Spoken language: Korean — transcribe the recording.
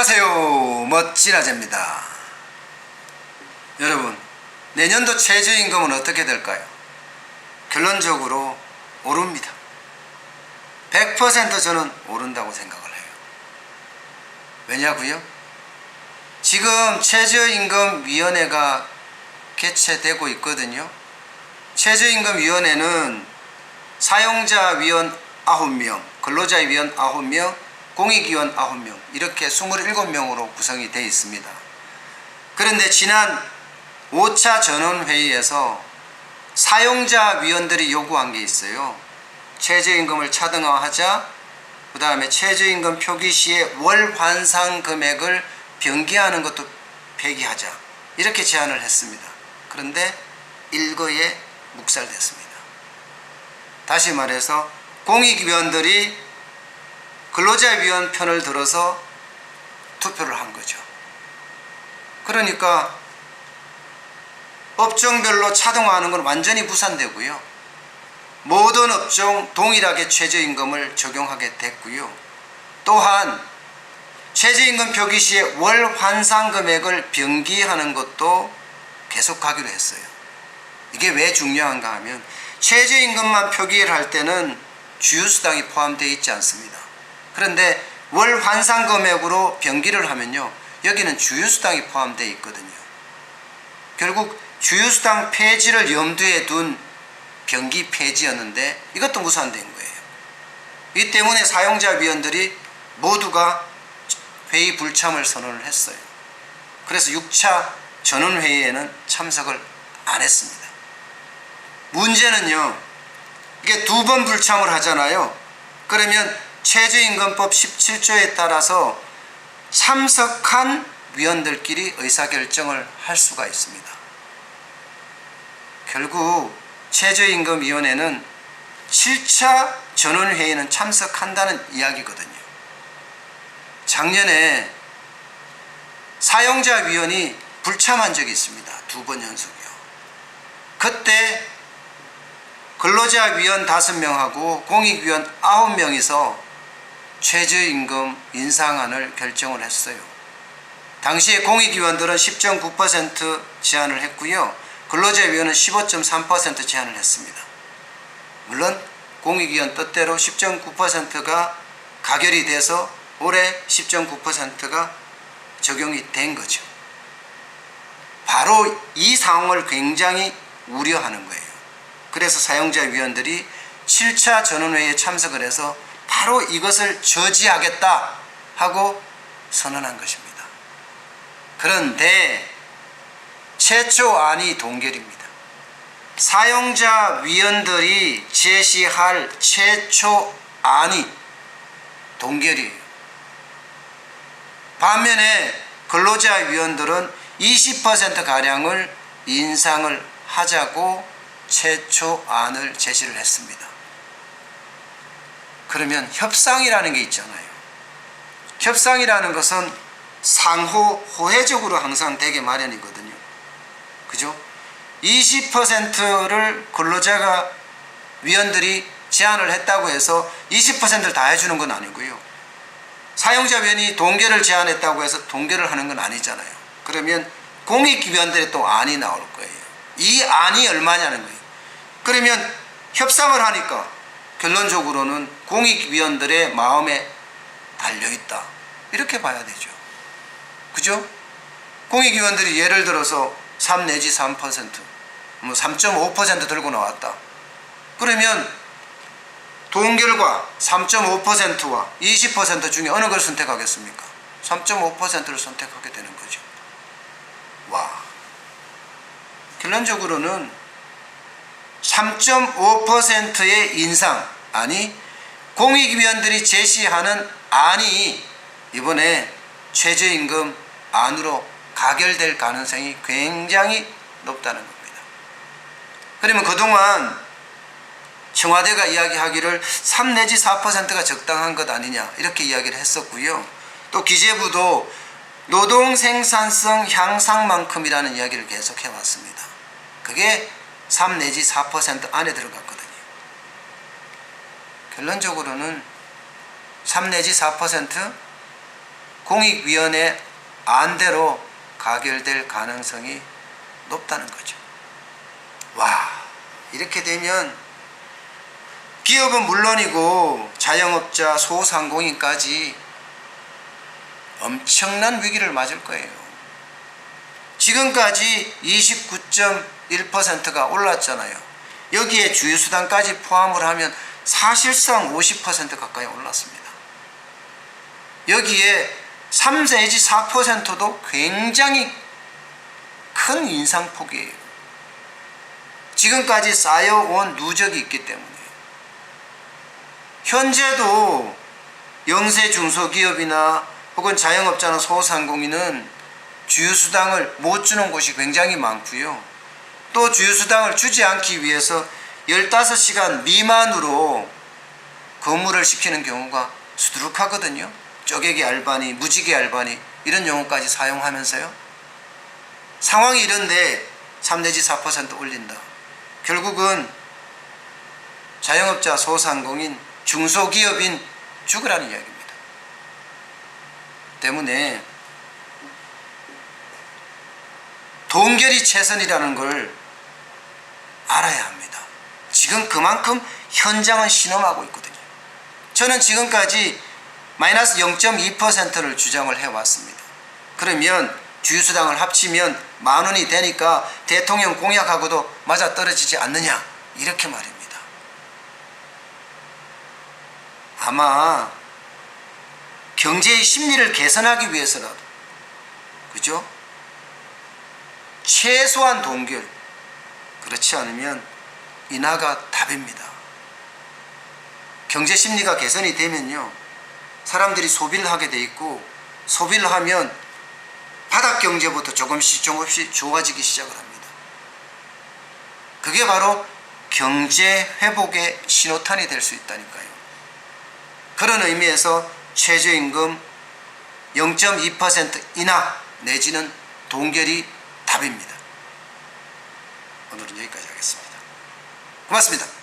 안녕하세요, 멋진 아재입니다. 여러분, 내년도 최저임금은 어떻게 될까요? 결론적으로 오릅니다. 100% 저는 오른다고 생각을 해요. 왜냐고요? 지금 최저임금위원회가 개최되고 있거든요. 최저임금위원회는 사용자위원 9명, 근로자위원 9명, 공익위원 9명 이렇게 27명으로 구성이 되어 있습니다. 그런데 지난 5차 전원회의에서 사용자위원들이 요구한 게 있어요. 최저임금을 차등화하자, 그 다음에 최저임금 표기 시에 월 환상 금액을 변기하는 것도 폐기하자, 이렇게 제안을 했습니다. 그런데 일거에 묵살됐습니다. 다시 말해서 공익위원들이 근로자위원 편을 들어서 투표를 한 거죠. 그러니까 업종별로 차등화하는 건 완전히 무산되고요. 모든 업종 동일하게 최저임금을 적용하게 됐고요. 또한 최저임금 표기 시에 월 환상 금액을 변기하는 것도 계속하기로 했어요. 이게 왜 중요한가 하면 최저임금만 표기를 할 때는 주휴수당이 포함되어 있지 않습니다. 그런데 월 환상 금액으로 변기를 하면요, 여기는 주휴수당이 포함되어 있거든요. 결국 주휴수당 폐지를 염두에 둔 변기 폐지였는데 이것도 무산된 거예요. 이 때문에 사용자위원들이 모두가 회의 불참을 선언을 했어요. 그래서 6차 전원회의에는 참석을 안 했습니다. 문제는요, 이게 2번 불참을 하잖아요. 그러면 최저임금법 17조에 따라서 참석한 위원들끼리 의사결정을 할 수가 있습니다. 결국 최저임금위원회는 7차 전원회의는 참석한다는 이야기거든요. 작년에 사용자위원이 불참한 적이 있습니다. 2번 연속이요. 그때 근로자위원 5명하고 공익위원 9명이서 최저임금 인상안을 결정을 했어요. 당시에 공익위원들은 10.9% 제안을 했고요. 근로자위원은 15.3% 제안을 했습니다. 물론 공익위원 뜻대로 10.9%가 가결이 돼서 올해 10.9%가 적용이 된 거죠. 바로 이 상황을 굉장히 우려하는 거예요. 그래서 사용자위원들이 7차 전원회의에 참석을 해서 바로 이것을 저지하겠다 하고 선언한 것입니다. 그런데 최초안이 동결입니다. 사용자위원들이 제시할 최초안이 동결이에요. 반면에 근로자위원들은 20%가량을 인상을 하자고 최초안을 제시를 했습니다. 그러면 협상이라는 게 있잖아요. 협상이라는 것은 상호 호혜적으로 항상 되게 마련이거든요. 그죠? 20%를 근로자가 위원들이 제안을 했다고 해서 20%를 다 해주는 건 아니고요. 사용자위원이 동결을 제안했다고 해서 동결을 하는 건 아니잖아요. 그러면 공익위원들의 또 안이 나올 거예요. 이 안이 얼마냐는 거예요. 그러면 협상을 하니까 결론적으로는 공익위원들의 마음에 달려있다, 이렇게 봐야 되죠. 그죠? 공익위원들이 예를 들어서 3 내지 3%, 3.5% 들고 나왔다. 그러면 동결과 3.5%와 20% 중에 어느 걸 선택하겠습니까? 3.5%를 선택하게 되는 거죠. 와, 결론적으로는 3.5%의 인상, 아니 공익위원들이 제시하는 안이 이번에 최저임금 안으로 가결될 가능성이 굉장히 높다는 겁니다. 그러면 그동안 청와대가 이야기하기를 3 내지 4%가 적당한 것 아니냐, 이렇게 이야기를 했었고요. 또 기재부도 노동 생산성 향상만큼이라는 이야기를 계속 해왔습니다. 그게 3 내지 4% 안에 들어갔거든요. 결론적으로는 3 내지 4%, 공익위원회 안대로 가결될 가능성이 높다는 거죠. 와, 이렇게 되면 기업은 물론이고 자영업자, 소상공인까지 엄청난 위기를 맞을 거예요. 지금까지 29.1%가 올랐잖아요. 여기에 주유수당까지 포함을 하면 사실상 50% 가까이 올랐습니다. 여기에 3 내지 4%도 굉장히 큰 인상폭이에요. 지금까지 쌓여온 누적이 있기 때문에. 현재도 영세 중소기업이나 혹은 자영업자나 소상공인은 주유수당을 못 주는 곳이 굉장히 많고요. 또 주유수당을 주지 않기 위해서 15시간 미만으로 근무를 시키는 경우가 수두룩하거든요. 쪼개기 알바니, 무지개 알바니 이런 용어까지 사용하면서요. 상황이 이런데 3 내지 4% 올린다. 결국은 자영업자, 소상공인, 중소기업인 죽으라는 이야기입니다. 때문에 동결이 최선이라는 걸 알아야 합니다. 지금 그만큼 현장은 신음하고 있거든요. 저는 지금까지 마이너스 0.2%를 주장을 해왔습니다. 그러면 주유수당을 합치면 10,000원이 되니까 대통령 공약하고도 맞아떨어지지 않느냐, 이렇게 말입니다. 아마 경제의 심리를 개선하기 위해서라도, 그죠? 최소한 동결, 그렇지 않으면 인하가 답입니다. 경제 심리가 개선이 되면요, 사람들이 소비를 하게 돼 있고, 소비를 하면 바닥 경제부터 조금씩 좋아지기 시작을 합니다. 그게 바로 경제 회복의 신호탄이 될 수 있다니까요. 그런 의미에서 최저임금 0.2% 인하 내지는 동결이 답입니다. 오늘은 여기까지 하겠습니다. 고맙습니다.